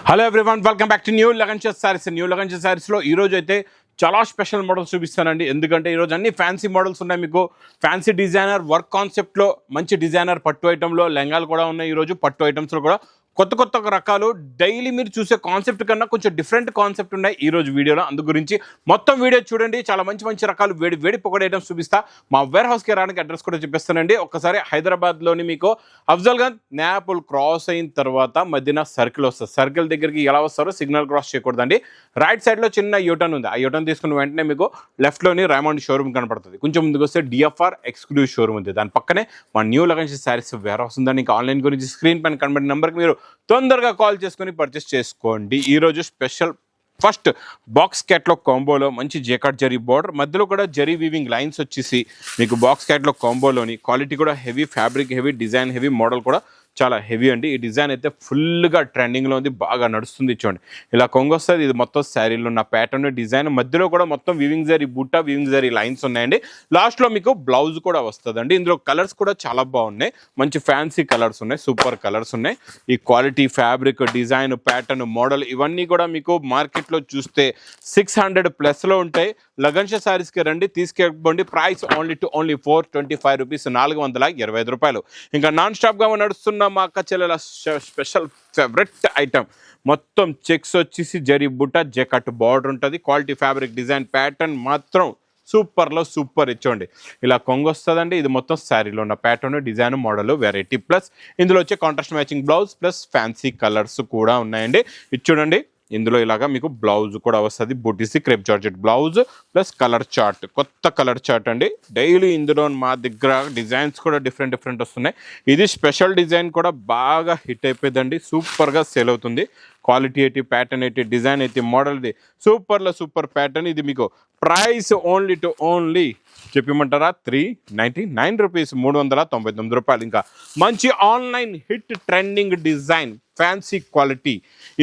Hello everyone, welcome back to new లగన్షియస్ saris. New లగన్షియస్ సారీస్లో ఈరోజు అయితే చాలా స్పెషల్ మోడల్స్ చూపిస్తానండి. ఎందుకంటే ఈరోజు అన్ని ఫ్యాన్సీ మోడల్స్ ఉన్నాయి. మీకు ఫ్యాన్సీ డిజైనర్ వర్క్ కాన్సెప్ట్లో మంచి డిజైనర్ పట్టు ఐటెంలో లెంగాలు కూడా ఉన్నాయి. ఈరోజు పట్టు ఐటమ్స్లో కూడా కొత్త కొత్త రకాలు డైలీ మీరు చూసే కాన్సెప్ట్ కన్నా కొంచెం డిఫరెంట్ కాన్సెప్ట్ ఉన్నాయి ఈరోజు వీడియోలో. అందు గురించి మొత్తం వీడియో చూడండి. చాలా మంచి మంచి రకాలు వేడి వేడి పొగడి ఐటమ్స్ చూపిస్తా. మా వేర్ హౌస్కి రావడానికి అడ్రస్ కూడా చెప్పేస్తానండి. ఒక్కసారి హైదరాబాద్లోని మీకు అఫ్జల్గంజ్ నేపుల్ క్రాస్ అయిన తర్వాత మధ్యన సర్కిల్ వస్తుంది. సర్కిల్ దగ్గరికి ఎలా వస్తారో సిగ్నల్ క్రాస్ చేయకూడదండి. రైట్ సైడ్లో చిన్న యూటర్న్ ఉంది. ఆ యూటర్న్ తీసుకున్న వెంటనే మీకు లెఫ్ట్లోని రైమండ్ షోరూమ్ కనపడుతుంది. కొంచెం ముందుకు వస్తే డిఎఫ్ఆర్ ఎక్స్క్లూజివ్ షోరూమ్ ఉంది. దాని పక్కనే మా న్యూ లగన్షియస్ సారీస్ వేర్ హౌస్ ఉందని. ఇంకా ఆన్లైన్ గురించి స్క్రీన్ పైన కనబడిన నెంబర్కి మీరు తొందరగా కాల్ చేసుకొని పర్చేస్ చేసుకోండి. ఈరోజు స్పెషల్ ఫస్ట్ బాక్స్ క్యాట్లో కాంబోలో మంచి జేకాట్ జరీ బార్డర్, మధ్యలో కూడా జరీ వీవింగ్ లైన్స్ వచ్చేసి మీకు బాక్స్ క్యాట్లో కాంబోలోని క్వాలిటీ కూడా heavy fabric, heavy design, heavy model కూడా చాలా హెవీ అండి. ఈ డిజైన్ అయితే ఫుల్గా ట్రెండింగ్లో ఉంది, బాగా నడుస్తుంది. చూడండి ఇలా కొంగు వస్తుంది. ఇది మొత్తం శారీలో ఉన్న ప్యాటర్న్ డిజైన్, మధ్యలో కూడా మొత్తం వివింగ్ జరీ బూటా, వివింగ్ జరీ లైన్స్ ఉన్నాయండి. లాస్ట్లో మీకు బ్లౌజ్ కూడా వస్తుందండి. ఇందులో కలర్స్ కూడా చాలా బాగున్నాయి. మంచి ఫ్యాన్సీ కలర్స్ ఉన్నాయి, సూపర్ కలర్స్ ఉన్నాయి. ఈ quality, fabric, design, pattern, model ఇవన్నీ కూడా మీకు మార్కెట్లో చూస్తే 600+ ఉంటాయి. లగన్షియస్ సారీస్కి రండి, తీసుకెళ్ళండి. ప్రైస్ ఓన్లీ 425 రూపీస్, 425 రూపాయలు. ఇంకా నాన్ స్టాప్గా నడుస్తున్న మా అక్క చెల్లెల స్పెషల్ ఫేవరెట్ ఐటమ్ మొత్తం చెక్స్ వచ్చేసి జరీ బుట్ట, జెకట్ బార్డర్ ఉంటుంది. క్వాలిటీ, ఫ్యాబ్రిక్, డిజైన్, ప్యాటర్న్ మాత్రం సూపర్లో సూపర్. ఇచ్చోండి ఇలా కొంగు వస్తుందండి. ఇది మొత్తం శారీలో ఉన్న pattern, design, model, variety, plus ఇందులో వచ్చే contrast matching blouse plus fancy colours కూడా ఉన్నాయండి. ఇది చూడండి. ఇందులో ఇలాగా మీకు బ్లౌజ్ కూడా వస్తుంది. బుటీసి crepe georgette blouse plus colour chart, కొత్త కలర్ చార్ట్ అండి. డైలీ ఇందులో మా దగ్గర డిజైన్స్ కూడా డిఫరెంట్ వస్తున్నాయి. ఇది స్పెషల్ డిజైన్ కూడా బాగా హిట్ అయిపోయిందండి. సూపర్గా సేల్ అవుతుంది. క్వాలిటీ అయితే, ప్యాటర్న్ అయితే, డిజైన్ అయితే, మోడల్ ఇది సూపర్లో సూపర్ ప్యాటర్న్. ఇది మీకు ప్రైస్ ఓన్లీ చెప్పమంటారా 399 రూపీస్, 399 రూపాయలు. ఇంకా మంచి online hit trending design, fancy quality.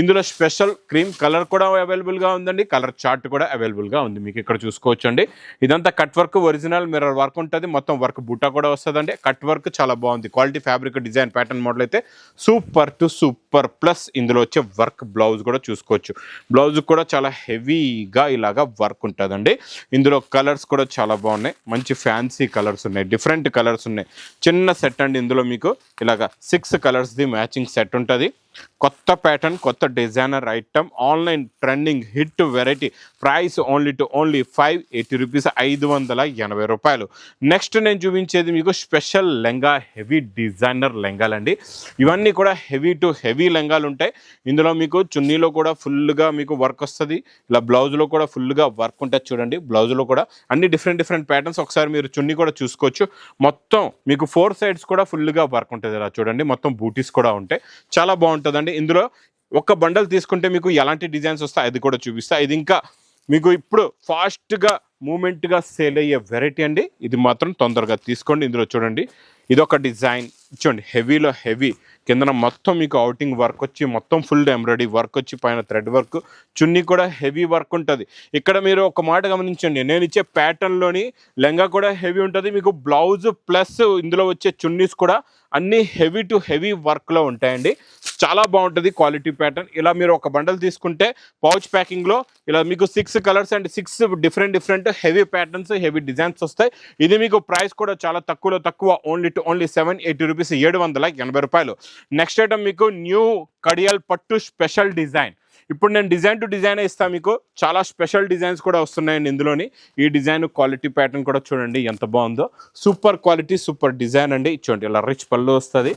ఇందులో స్పెషల్ క్రీమ్ కలర్ కూడా అవైలబుల్గా ఉందండి. కలర్ చార్ట్ కూడా అవైలబుల్గా ఉంది. మీకు ఇక్కడ చూసుకోవచ్చు అండి. ఇదంతా cut work, original mirror work ఉంటుంది. మొత్తం వర్క్ బూటా కూడా వస్తుందండి. కట్ వర్క్ చాలా బాగుంది. Quality, fabric, design, pattern, model అయితే సూపర్ టు సూపర్. ప్లస్ ఇందులో వచ్చే వర్క్ బ్లౌజ్ కూడా చూసుకోవచ్చు. బ్లౌజ్ కూడా చాలా హెవీగా ఇలాగా వర్క్ ఉంటుందండి. ఇందులో కలర్స్ కూడా చాలా బాగున్నాయి. మంచి ఫ్యాన్సీ కలర్స్ ఉన్నాయి, డిఫరెంట్ కలర్స్ ఉన్నాయి. చిన్న సెట్ అండి. ఇందులో మీకు ఇలాగా 6 కలర్స్ది మ్యాచింగ్ సెట్ ఉంటుంది. కొత్త ప్యాటర్న్, కొత్త designer item, online trending hit variety. Price only 580 rupees, 580 రూపాయలు. నెక్స్ట్ నేను చూపించేది మీకు స్పెషల్ లెంగా, హెవీ డిజైనర్ లెంగాలండి. ఇవన్నీ కూడా హెవీ టు హెవీ లెంగాలు ఉంటాయి. ఇందులో మీకు చున్నీలో కూడా ఫుల్గా మీకు వర్క్ వస్తుంది. ఇలా బ్లౌజ్లో కూడా ఫుల్గా వర్క్ ఉంటుంది. చూడండి బ్లౌజ్లో కూడా అన్ని డిఫరెంట్ ప్యాటర్న్స్. ఒకసారి మీరు చున్నీ కూడా చూసుకోవచ్చు. మొత్తం మీకు 4 సైడ్స్ కూడా ఫుల్గా వర్క్ ఉంటుంది. ఇలా చూడండి, మొత్తం బూటీస్ కూడా ఉంటాయి. చాలా బాగుంటుందండి. ఇందులో ఒక బండల్ తీసుకుంటే మీకు ఎలాంటి డిజైన్స్ వస్తాయి అది కూడా చూపిస్తా. ఇది ఇంకా మీకు ఇప్పుడు ఫాస్ట్గా మూమెంట్గా సేల్ అయ్యే వెరైటీ అండి. ఇది మాత్రం తొందరగా తీసుకోండి. ఇందులో చూడండి, ఇదొక డిజైన్. చూడండి హెవీలో హెవీ, కిందన మొత్తం మీకు అవుటింగ్ వర్క్ వచ్చి, మొత్తం ఫుల్ ఎంబ్రాయిడరీ వర్క్ వచ్చి, పైన థ్రెడ్ వర్క్, చున్నీ కూడా హెవీ వర్క్ ఉంటుంది. ఇక్కడ మీరు ఒక మాట గమనించండి, నేను ఇచ్చే ప్యాటర్న్లోని లెంగా కూడా హెవీ ఉంటుంది. మీకు బ్లౌజ్ ప్లస్ ఇందులో వచ్చే చున్నీస్ కూడా అన్నీ హెవీ టు హెవీ వర్క్లో ఉంటాయండి. చాలా బాగుంటుంది క్వాలిటీ ప్యాటర్న్. ఇలా మీరు ఒక బండల్ తీసుకుంటే పౌచ్ ప్యాకింగ్లో ఇలా మీకు 6 colours and 6 different heavy patterns, heavy designs వస్తాయి. ఇది మీకు ప్రైస్ కూడా చాలా తక్కువ, ఓన్లీ 780 రూపీస్, 780 రూపాయలు. నెక్స్ట్ ఐటమ్ మీకు న్యూ కడియాల్ పట్టు స్పెషల్ డిజైన్. ఇప్పుడు నేను డిజైన్ టు డిజైన్ ఇస్తాను. మీకు చాలా స్పెషల్ డిజైన్స్ కూడా వస్తున్నాయండి ఇందులోని. ఈ డిజైన్ క్వాలిటీ ప్యాటర్న్ కూడా చూడండి ఎంత బాగుందో. సూపర్ క్వాలిటీ, సూపర్ డిజైన్ అండి. చూడండి ఇలా రిచ్ పళ్ళు వస్తుంది.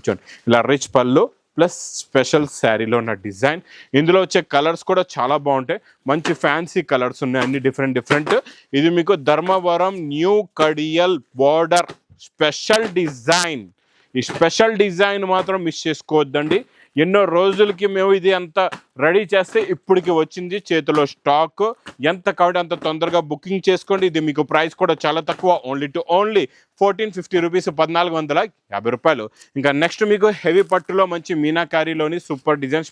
చూడండి ఇలా రిచ్ పళ్ళు ప్లస్ స్పెషల్ శారీలో ఉన్న డిజైన్. ఇందులో వచ్చే కలర్స్ కూడా చాలా బాగుంటాయి. మంచి ఫ్యాన్సీ కలర్స్ ఉన్నాయి, అన్ని డిఫరెంట్. ఇది మీకు ధర్మవరం న్యూ కడియల్ బార్డర్ స్పెషల్ డిజైన్. ఈ స్పెషల్ డిజైన్ మాత్రం మిస్ చేసుకోవద్దండి. ఎన్నో రోజులకి మేము ఇది అంత రెడీ చేస్తే ఇప్పటికి వచ్చింది చేతిలో స్టాక్. ఎంత కాబట్టి అంత తొందరగా బుకింగ్ చేసుకోండి. ఇది మీకు ప్రైస్ కూడా చాలా తక్కువ, ఓన్లీ 1450 రూపీస్, 1450 రూపాయలు. ఇంకా నెక్స్ట్ మీకు హెవీ పట్టులో మంచి మీనాకారీలోని సూపర్ డిజైన్,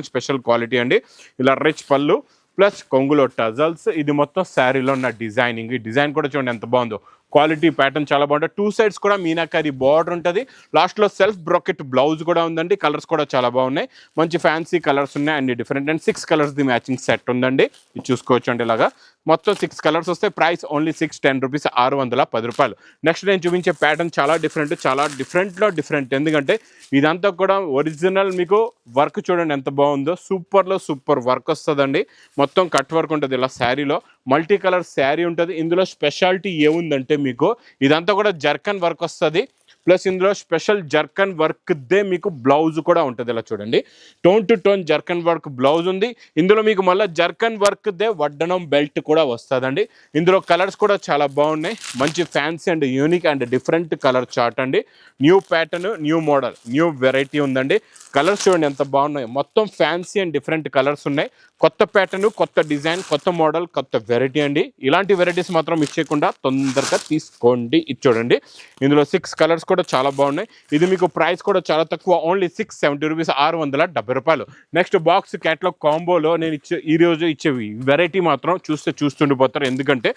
స్పెషల్ క్వాలిటీ అండి. ఇలా రిచ్ పళ్ళు ప్లస్ కొంగులో టజల్స్. ఇది మొత్తం శారీలో ఉన్న డిజైనింగ్. ఈ డిజైన్ కూడా చూడండి ఎంత బాగుందో. క్వాలిటీ ప్యాటర్న్ చాలా బాగుంటుంది. 2 సైడ్స్ కూడా మీనాకారి బార్డర్ ఉంటుంది. లాస్ట్లో సెల్ఫ్ బ్రాకెట్ బ్లౌజ్ కూడా ఉందండి. కలర్స్ కూడా చాలా బాగున్నాయి, మంచి ఫ్యాన్సీ కలర్స్ ఉన్నాయి అన్ని different. And 6 colours the matching set ఉందండి. ఇది చూసుకోవచ్చు అండి. ఇలాగా మొత్తం 6 కలర్స్ వస్తాయి. ప్రైస్ ఓన్లీ 610 రూపీస్, 610 రూపాయలు. నెక్స్ట్ నేను చూపించే ప్యాటర్న్ చాలా డిఫరెంట్లో డిఫరెంట్. ఎందుకంటే ఇదంతా కూడా ఒరిజినల్ మీకు వర్క్ చూడండి ఎంత బాగుందో. సూపర్లో సూపర్ వర్క్ వస్తుందండి. మొత్తం కట్ వర్క్ ఉంటుంది ఇలా శారీలో. మల్టీ కలర్ శారీ ఉంటుంది. ఇందులో స్పెషాలిటీ ఏముందంటే మీకు ఇదంతా కూడా జర్కన్ వర్క్ వస్తుంది. ప్లస్ ఇందులో స్పెషల్ జర్కన్ వర్క్దే మీకు బ్లౌజ్ కూడా ఉంటుంది. ఇలా చూడండి, tone to tone zircon work blouse ఉంది. ఇందులో మీకు మళ్ళీ జర్కన్ వర్క్దే వడ్డనం బెల్ట్ కూడా వస్తుందండి. ఇందులో కలర్స్ కూడా చాలా బాగున్నాయి. మంచి fancy and unique and different colour chart అండి. New pattern, new model, new variety ఉందండి. కలర్స్ చూడండి ఎంత బాగున్నాయి. మొత్తం ఫ్యాన్సీ అండ్ డిఫరెంట్ కలర్స్ ఉన్నాయి. కొత్త ప్యాటర్న్, కొత్త డిజైన్, కొత్త మోడల్, కొత్త వెరైటీ అండి. ఇలాంటి వెరైటీస్ మాత్రం మిస్ చేయకుండా తొందరగా తీసుకోండి. ఇది చూడండి, ఇందులో 6 కలర్స్ కూడా చాలా బాగున్నాయి. ఇది మీకు ప్రైస్ కూడా చాలా తక్కువ, ఓన్లీ 670 రూపీస్, 670 రూపాయలు. నెక్స్ట్ బాక్స్ క్యాట్లాగ్ కాంబోలో నేను ఈరోజు ఇచ్చే వెరైటీ మాత్రం చూస్తుండిపోతారు. ఎందుకంటే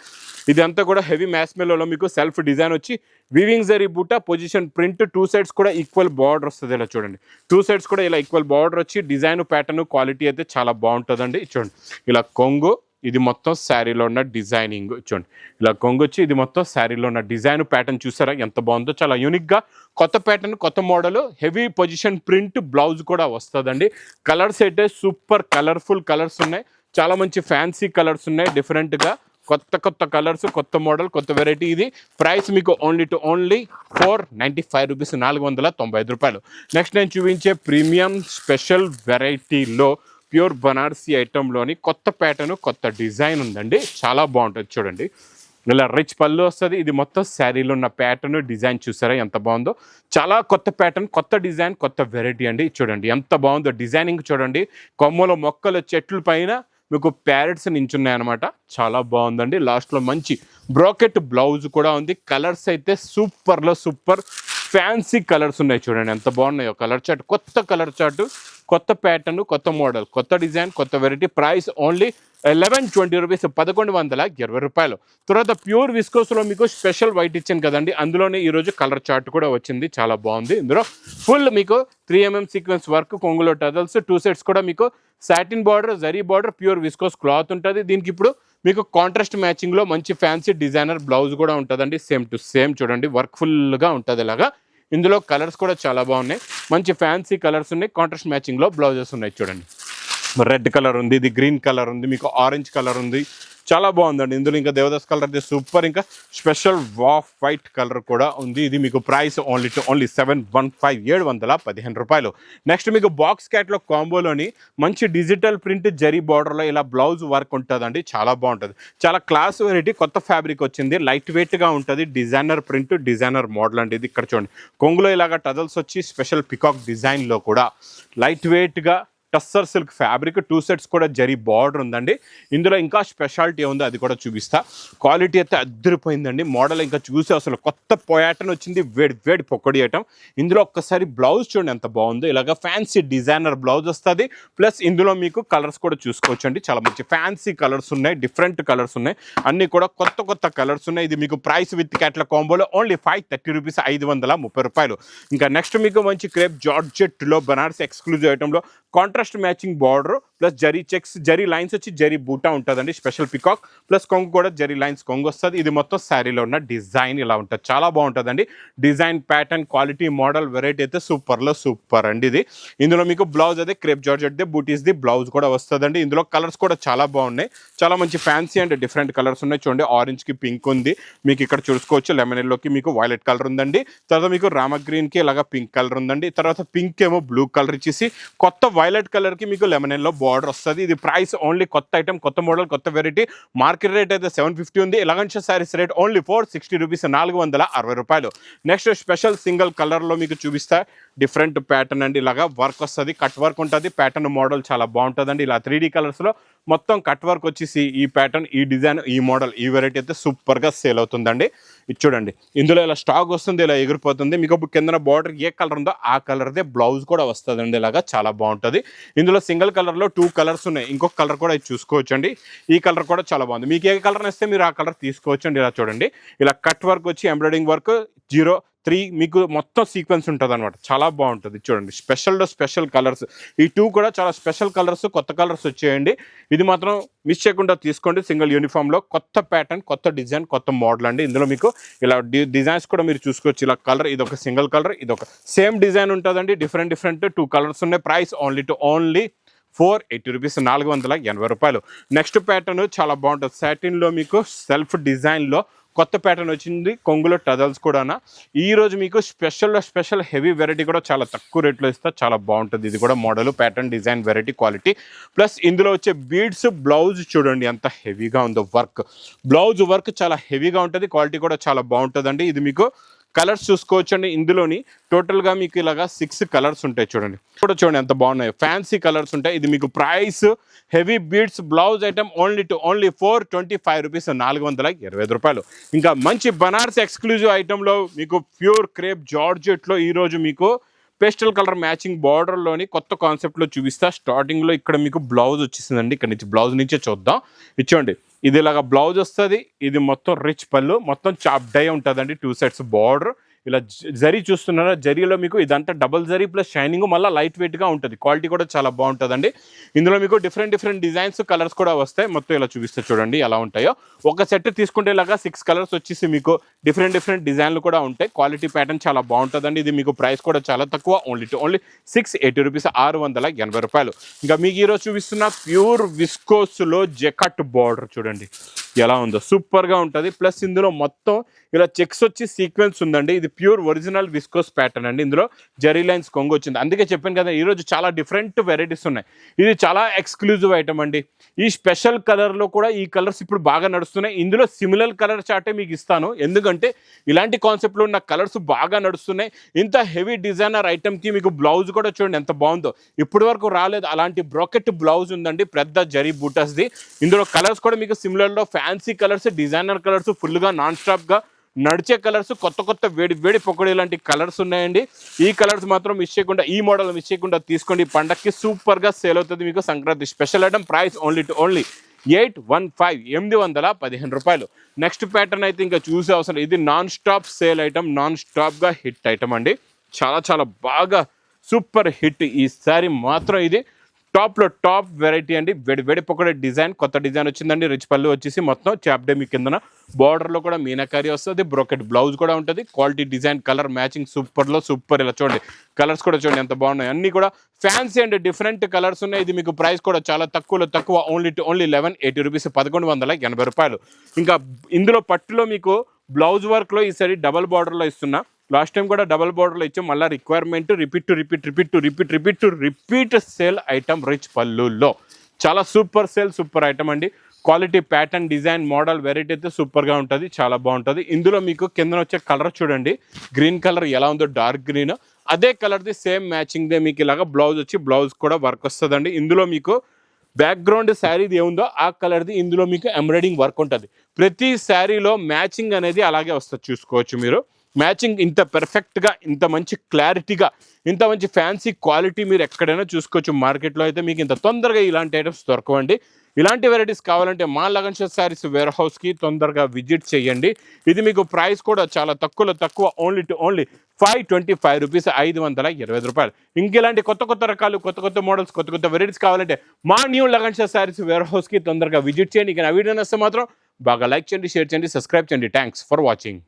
ఇదంతా కూడా హెవీ మ్యాస్మెల్లో మీకు సెల్ఫ్ డిజైన్ వచ్చి వీవింగ్ జరీ బూటా, పొజిషన్ ప్రింట్, 2 సైడ్స్ కూడా ఈక్వల్ బార్డర్ వస్తుంది. ఇలా చూడండి, 2 సైడ్స్ కూడా ఇలా ఈక్వల్ బార్డర్ వచ్చి డిజైన్ ప్యాటర్న్ క్వాలిటీ అయితే చాలా బాగుంటుందండి. చూడండి, ఇలా కొంగు, ఇది మొత్తం శారీలో ఉన్న డిజైనింగ్. చూడండి, ఇలా కొంగు వచ్చి ఇది మొత్తం శారీలో ఉన్న డిజైన్ ప్యాటర్న్ చూసారా ఎంత బాగుందో. చాలా యూనిక్గా కొత్త ప్యాటర్న్, కొత్త model, heavy position print blouse కూడా వస్తుందండి. కలర్స్ అయితే సూపర్ కలర్ఫుల్ కలర్స్ ఉన్నాయి. చాలా మంచి ఫ్యాన్సీ కలర్స్ ఉన్నాయి డిఫరెంట్గా. కొత్త కలర్స్, కొత్త మోడల్, కొత్త వెరైటీ. ఇది ప్రైస్ మీకు ఓన్లీ 495 రూపీస్, 495 రూపాయలు. నెక్స్ట్ నేను చూపించే ప్రీమియం స్పెషల్ వెరైటీలో ప్యూర్ బనారసీ ఐటెంలోని కొత్త ప్యాటర్న్, కొత్త డిజైన్ ఉందండి. చాలా బాగుంటుంది చూడండి. ఇలా రిచ్ పళ్ళు వస్తుంది. ఇది మొత్తం శారీలో ఉన్న ప్యాటర్న్, డిజైన్ చూసారా ఎంత బాగుందో. చాలా కొత్త ప్యాటర్న్, కొత్త డిజైన్, కొత్త వెరైటీ అండి. చూడండి ఎంత బాగుందో డిజైనింగ్. చూడండి, కొమ్మలో మొక్కలు, చెట్ల పైన మీకు ప్యారెట్స్ నించున్నాయన్నమాట. చాలా బాగుందండి. లాస్ట్లో మంచి బ్రాకెట్ బ్లౌజ్ కూడా ఉంది. కలర్స్ అయితే సూపర్లో సూపర్ ఫ్యాన్సీ కలర్స్ ఉన్నాయి. చూడండి ఎంత బాగున్నాయో కలర్ చార్ట్. కొత్త కలర్ చార్ట్, కొత్త ప్యాటర్న్, కొత్త మోడల్, కొత్త డిజైన్, కొత్త వెరైటీ. ప్రైస్ ఓన్లీ 1120 రూపీస్, 1120 రూపాయలు. తర్వాత ప్యూర్ విస్కోస్లో మీకు స్పెషల్ వైట్ ఇచ్చాను కదండి, అందులోనే ఈరోజు కలర్ చార్ట్ కూడా వచ్చింది. చాలా బాగుంది. ఇందులో ఫుల్ మీకు 3mm సీక్వెన్స్ వర్క్, కొంగులో టజల్స్, 2 సెట్స్ కూడా మీకు satin border, zari border, pure viscose cloth ఉంటుంది. దీనికి ఇప్పుడు మీకు కాంట్రాస్ట్ మ్యాచింగ్లో మంచి ఫ్యాన్సీ డిజైనర్ బ్లౌజ్ కూడా ఉంటుందండి. సేమ్ టు సేమ్ చూడండి, వర్క్ ఫుల్గా ఉంటుంది ఇలాగా. ఇందులో కలర్స్ కూడా చాలా బాగున్నాయి. మంచి ఫ్యాన్సీ కలర్స్ ఉన్నాయి. కాంట్రాస్ట్ మ్యాచింగ్లో బ్లౌజెస్ ఉన్నాయి. చూడండి, రెడ్ కలర్ ఉంది, ఇది గ్రీన్ కలర్ ఉంది, మీకు ఆరెంజ్ కలర్ ఉంది. చాలా బాగుందండి. ఇందులో ఇంకా దేవదాస్ కలర్ అయితే సూపర్. ఇంకా స్పెషల్ వాఫ్ వైట్ కలర్ కూడా ఉంది. ఇది మీకు ప్రైస్ ఓన్లీ 715 రూపాయలు. నెక్స్ట్ మీకు బాక్స్ క్యాట్లో కాంబోలోని మంచి డిజిటల్ ప్రింట్ జరీ బార్డర్లో ఇలా బ్లౌజ్ వర్క్ ఉంటుందండి. చాలా బాగుంటుంది. చాలా క్లాస్ వెరైటీ, కొత్త ఫ్యాబ్రిక్ వచ్చింది. లైట్ వెయిట్గా ఉంటుంది. డిజైనర్ ప్రింట్, డిజైనర్ మోడల్ అండి. ఇది ఇక్కడ చూడండి, కొంగులో ఇలాగా టజల్స్ వచ్చి స్పెషల్ పికాక్ డిజైన్లో కూడా లైట్ వెయిట్గా టస్సర్ సిల్క్ ఫ్యాబ్రిక్, 2 సెట్స్ కూడా జరీ బార్డర్ ఉందండి. ఇందులో ఇంకా స్పెషాలిటీ ఉంది, అది కూడా చూపిస్తా. క్వాలిటీ అయితే అద్దరిపోయిందండి. మోడల్ ఇంకా చూసి అసలు కొత్త ప్యాటర్న్ వచ్చింది. వేడి పొక్కడి ఐటమ్. ఇందులో ఒక్కసారి బ్లౌజ్ చూడండి ఎంత బాగుందో. ఇలాగ ఫ్యాన్సీ డిజైనర్ బ్లౌజ్ వస్తుంది. ప్లస్ ఇందులో మీకు కలర్స్ కూడా చూసుకోవచ్చు అండి. చాలా మంచి ఫ్యాన్సీ కలర్స్ ఉన్నాయి, డిఫరెంట్ కలర్స్ ఉన్నాయి. అన్నీ కూడా కొత్త కలర్స్ ఉన్నాయి. ఇది మీకు ప్రైస్ విత్ క్యాట్ల కాంబోలో ఓన్లీ 530 రూపీస్, 530 రూపాయలు. ఇంకా నెక్స్ట్ మీకు మంచి క్రేప్ జార్జెట్లో బనారస్ ఎక్స్క్లూజివ్ ఐటెంలో contrast matching border plus zari checks, zari lines వచ్చి జరీ బూటా ఉంటుందండి. స్పెషల్ పికాక్ ప్లస్ కొంగు కూడా జరీ లైన్స్ కొంగు వస్తుంది. ఇది మొత్తం శారీలో ఉన్న డిజైన్ ఇలా ఉంటుంది. చాలా బాగుంటుందండి. Design, pattern, quality, model, variety అయితే సూపర్లో సూపర్ అండి. ఇది ఇందులో మీకు బ్లౌజ్ అయితే క్రేప్ జార్జెట్ది బూటీస్ది బ్లౌజ్ కూడా వస్తుందండి. ఇందులో కలర్స్ కూడా చాలా బాగున్నాయి. చాలా మంచి ఫ్యాన్సీ అండ్ డిఫరెంట్ కలర్స్ ఉన్నాయి. చూడండి, ఆరెంజ్కి పింక్ ఉంది, మీకు ఇక్కడ చూసుకోవచ్చు. లెమన్ ఎల్లోకి మీకు వైలెట్ కలర్ ఉందండి. తర్వాత మీకు రామ గ్రీన్కి ఇలాగా పింక్ కలర్ ఉందండి. తర్వాత పింక్ ఏమో బ్లూ కలర్ ఇచ్చేసి కొత్త వైలెట్ కలర్కి మీకు లెమన్ ఎల్లో బార్డర్ వస్తుంది. ఇది ప్రైస్ ఓన్లీ కొత్త ఐటమ్, కొత్త మోడల్, కొత్త వెరైటీ. మార్కెట్ రేట్ అయితే 750 ఉంది. ఎలగంట్ శారీస్ రేట్ ఓన్లీ 460 రూపీస్, 460 రూపాయలు. నెక్స్ట్ స్పెషల్ సింగిల్ కలర్లో మీకు చూపిస్తా. డిఫరెంట్ ప్యాటర్న్ అండి, ఇలాగా వర్క్ వస్తుంది, కట్ వర్క్ ఉంటుంది, ప్యాటర్న్ మోడల్ చాలా బాగుంటుందండి. ఇలా 3D కలర్స్లో మొత్తం కట్ వర్క్ వచ్చేసి ఈ ప్యాటర్న్, ఈ డిజైన్, ఈ మోడల్, ఈ వెరైటీ అయితే సూపర్గా సేల్ అవుతుందండి. ఇది చూడండి, ఇందులో ఇలా స్టాక్ వస్తుంది, ఇలా ఎగిరిపోతుంది. మీకు కింద బార్డర్ ఏ కలర్ ఉందో ఆ కలర్దే బ్లౌజ్ కూడా వస్తుందండి. ఇలాగా చాలా బాగుంటుంది. ఇందులో సింగిల్ కలర్లో 2 కలర్స్ ఉన్నాయి, ఇంకొక కలర్ కూడా ఇది చూసుకోవచ్చండి. ఈ కలర్ కూడా చాలా బాగుంది. మీకు ఏ కలర్ ఇస్తే మీరు ఆ కలర్ తీసుకోవచ్చండి. ఇలా చూడండి, ఇలా కట్ వర్క్ వచ్చి ఎంబ్రాయిడింగ్ వర్క్ 03 మీకు మొత్తం సీక్వెన్స్ ఉంటుంది అనమాట. చాలా బాగుంటుంది. చూడండి, స్పెషల్ కలర్స్, ఈ 2 కూడా చాలా స్పెషల్ కలర్స్, కొత్త కలర్స్ వచ్చేయండి. ఇది మాత్రం మిస్ చేయకుండా తీసుకోండి. సింగిల్ యూనిఫామ్లో కొత్త ప్యాటర్న్, కొత్త డిజైన్, కొత్త మోడల్ అండి. ఇందులో మీకు ఇలా డిజైన్స్ కూడా మీరు చూసుకోవచ్చు. ఇలా కలర్, ఇది ఒక సింగిల్ కలర్, ఇది ఒక సేమ్ డిజైన్ ఉంటుందండి. డిఫరెంట్ 2 కలర్స్ ఉన్నాయి. ప్రైస్ ఓన్లీ 480 రూపీస్, 480 రూపాయలు. నెక్స్ట్ ప్యాటర్న్ చాలా బాగుంటుంది. సాటిన్లో మీకు సెల్ఫ్ డిజైన్లో కొత్త ప్యాటర్న్ వచ్చింది, కొంగులో టజల్స్ కూడా. ఈరోజు మీకు స్పెషల్ హెవీ వెరైటీ కూడా చాలా తక్కువ రేట్లో ఇస్తా, చాలా బాగుంటుంది. ఇది కూడా model, pattern, design, variety, quality. Plus ఇందులో వచ్చే బీడ్స్, బ్లౌజ్ చూడండి ఎంత హెవీగా ఉందో. బ్లౌజ్ వర్క్ చాలా హెవీగా ఉంటుంది, క్వాలిటీ కూడా చాలా బాగుంటుందండి. ఇది మీకు కలర్స్ చూసుకోవచ్చండి. ఇందులోని టోటల్గా మీకు ఇలాగా 6 కలర్స్ ఉంటాయి. చూడండి కూడా, చూడండి ఎంత బాగున్నాయి, ఫ్యాన్సీ కలర్స్ ఉంటాయి. ఇది మీకు price heavy beads blouse item only 425 rupees, 425 రూపాయలు. ఇంకా మంచి బనారస్ ఎక్స్క్లూజివ్ ఐటెంలో మీకు ప్యూర్ క్రేప్ జార్జెట్లో ఈరోజు మీకు పేస్టల్ కలర్ మ్యాచింగ్ బార్డర్లోని కొత్త కాన్సెప్ట్లో చూపిస్తా. స్టార్టింగ్లో ఇక్కడ మీకు బ్లౌజ్ వచ్చేసిందండి. ఇక్కడ నుంచి బ్లౌజ్ నుంచే చూద్దాం. ఇచ్చోండి, ఇది ఇలాగా బ్లౌజ్ వస్తుంది. ఇది మొత్తం రిచ్ పళ్ళు, మొత్తం చాప్ డై ఉంటుందండి. 2 సెట్స్ బార్డర్, ఇలా జరీ చూస్తున్నారా, జరీలో మీకు ఇదంతా డబుల్ జరీ ప్లస్ షైనింగ్, మళ్ళీ లైట్ వెయిట్గా ఉంటుంది. క్వాలిటీ కూడా చాలా బాగుంటుందండి. ఇందులో మీకు డిఫరెంట్ డిజైన్స్, కలర్స్ కూడా వస్తాయి. మొత్తం ఇలా చూపిస్తే చూడండి ఎలా ఉంటాయో. ఒక సెట్ తీసుకుంటే ఇలాగా 6 కలర్స్ వచ్చేసి మీకు డిఫరెంట్ డిజైన్లు కూడా ఉంటాయి. క్వాలిటీ ప్యాటర్న్ చాలా బాగుంటుందండి. ఇది మీకు ప్రైస్ కూడా చాలా తక్కువ, ఓన్లీ 680 రూపీస్, 680 రూపాయలు. ఇంకా మీకు ఈరోజు చూపిస్తున్న ప్యూర్ విస్కోస్లో జెకట్ బార్డర్ చూడండి ఎలా ఉందో, సూపర్గా ఉంటుంది. ప్లస్ ఇందులో మొత్తం ఇలా చెక్స్ వచ్చి సీక్వెన్స్ ఉందండి. ఇది ప్యూర్ ఒరిజినల్ విస్కోస్ ప్యాటర్న్ అండి. ఇందులో జరీ లైన్స్ కొంగు వచ్చింది. అందుకే చెప్పాను కదా, ఈరోజు చాలా డిఫరెంట్ వెరైటీస్ ఉన్నాయి. ఇది చాలా ఎక్స్క్లూజివ్ ఐటమ్ అండి. ఈ స్పెషల్ కలర్లో కూడా ఈ కలర్స్ ఇప్పుడు బాగా నడుస్తున్నాయి. ఇందులో సిమిలర్ కలర్ చార్టే మీకు ఇస్తాను, ఎందుకంటే ఇలాంటి కాన్సెప్ట్లో ఉన్న కలర్స్ బాగా నడుస్తున్నాయి. ఇంత హెవీ డిజైనర్ ఐటమ్కి మీకు బ్లౌజ్ కూడా చూడండి ఎంత బాగుందో. ఇప్పటి వరకు రాలేదు అలాంటి బ్రాకెట్ బ్లౌజ్ ఉందండి, పెద్ద జరీ బూటస్ది. ఇందులో కలర్స్ కూడా మీకు సిమిలర్లో ఫ్యాన్సీ కలర్స్, డిజైనర్ కలర్స్, ఫుల్గా నాన్ స్టాప్గా నడిచే కలర్స్, కొత్త వేడి పొక్కడి లాంటి కలర్స్ ఉన్నాయండి. ఈ కలర్స్ మాత్రం మిస్ చేయకుండా, ఈ మోడల్ మిస్ చేయకుండా తీసుకోండి. ఈ పండగకి సూపర్గా సేల్ అవుతుంది మీకు. Sankranti special item, price only 815 రూపాయలు. నెక్స్ట్ ప్యాటర్న్ అయితే ఇంకా చూసే అవసరం. ఇది non stop sale item, non స్టాప్గా హిట్ ఐటమ్ అండి. చాలా బాగా సూపర్ హిట్. ఈ సారీ మాత్రం ఇది టాప్లో టాప్ వెరైటీ అండి. వేడి పొక్కడే డిజైన్, కొత్త డిజైన్ వచ్చిందండి. రిచ్ పళ్ళు వచ్చేసి మొత్తం చాప్డే మీ కిందన బార్డర్లో కూడా మీనాకారి వస్తుంది. బ్రోకెట్ బ్లౌజ్ కూడా ఉంటుంది. Quality, design, colour matching super. ఇలా చూడండి, కలర్స్ కూడా చూడండి ఎంత బాగున్నాయి. అన్నీ కూడా ఫ్యాన్సీ అండ్ డిఫరెంట్ కలర్స్ ఉన్నాయి. ఇది మీకు ప్రైస్ కూడా చాలా తక్కువ, ఓన్లీ 1180 రూపీస్, 1180 రూపాయలు. ఇంకా ఇందులో పట్టులో మీకు బ్లౌజ్ వర్క్లో ఈసారి డబల్ బార్డర్లో ఇస్తున్నా. లాస్ట్ టైం కూడా డబల్ బార్డర్లో ఇచ్చాం. మళ్ళీ requirement repeat sale item rich పళ్ళుల్లో. చాలా సూపర్ ఐటమ్ అండి. Quality, pattern, design, model, variety అయితే సూపర్గా ఉంటుంది, చాలా బాగుంటుంది. ఇందులో మీకు కింద వచ్చే కలర్ చూడండి, గ్రీన్ కలర్ ఎలా ఉందో, డార్క్ గ్రీన్, అదే కలర్ది సేమ్ మ్యాచింగ్దే మీకు ఇలాగా బ్లౌజ్ వచ్చి, బ్లౌజ్ కూడా వర్క్ వస్తుందండి. ఇందులో మీకు బ్యాక్గ్రౌండ్ శారీది ఏముందో ఆ కలర్ది ఇందులో మీకు ఎంబ్రాయిడింగ్ వర్క్ ఉంటుంది. ప్రతి శారీలో మ్యాచింగ్ అనేది అలాగే వస్తుంది, చూసుకోవచ్చు మీరు. మ్యాచింగ్ ఇంత పర్ఫెక్ట్గా, ఇంత మంచి క్లారిటీగా, ఇంత మంచి ఫ్యాన్సీ క్వాలిటీ మీరు ఎక్కడైనా చూసుకోవచ్చు. మార్కెట్లో అయితే మీకు ఇంత తొందరగా ఇలాంటి ఐటమ్స్ దొరకవండి. ఇలాంటి వెరైటీస్ కావాలంటే మా లగన్ శారీస్ వేర్ హౌస్కి తొందరగా విజిట్ చేయండి. ఇది మీకు ప్రైస్ కూడా చాలా తక్కువ, ఓన్లీ 525 రూపీస్, 520 రూపాయలు. ఇంకెలాంటి కొత్త రకాలు, కొత్త మోడల్స్, కొత్త వెరైటీస్ కావాలంటే మా న్యూ లగన్ శారీస్ వేర్ హౌస్కి తొందరగా విజిట్ చేయండి. ఇక నా వీడియో నచ్చితే మాత్రం బాగా లైక్ చేయండి, షేర్ చేయండి, సబ్స్క్రైబ్ చేయండి. Thanks for watching.